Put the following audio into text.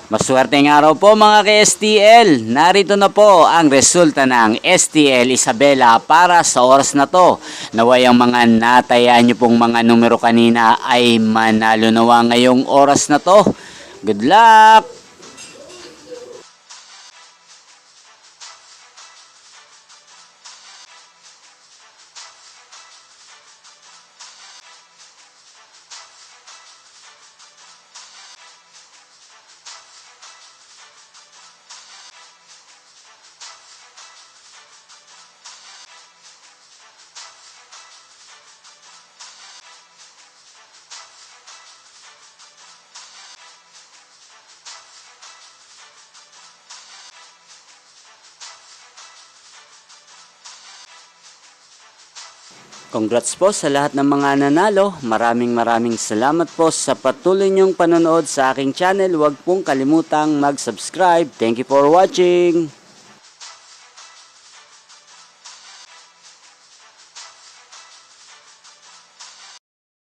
Maswerteng araw po mga ka-STL. Narito na po ang resulta ng STL Isabela para sa oras na to. Naway ang mga nataya nyo pong mga numero kanina ay manalo nawa ngayong oras na to. Good luck! Congrats po sa lahat ng mga nanalo. Maraming salamat po sa patuloy niyong panonood sa aking channel. Huwag pong kalimutang mag-subscribe. Thank you for watching.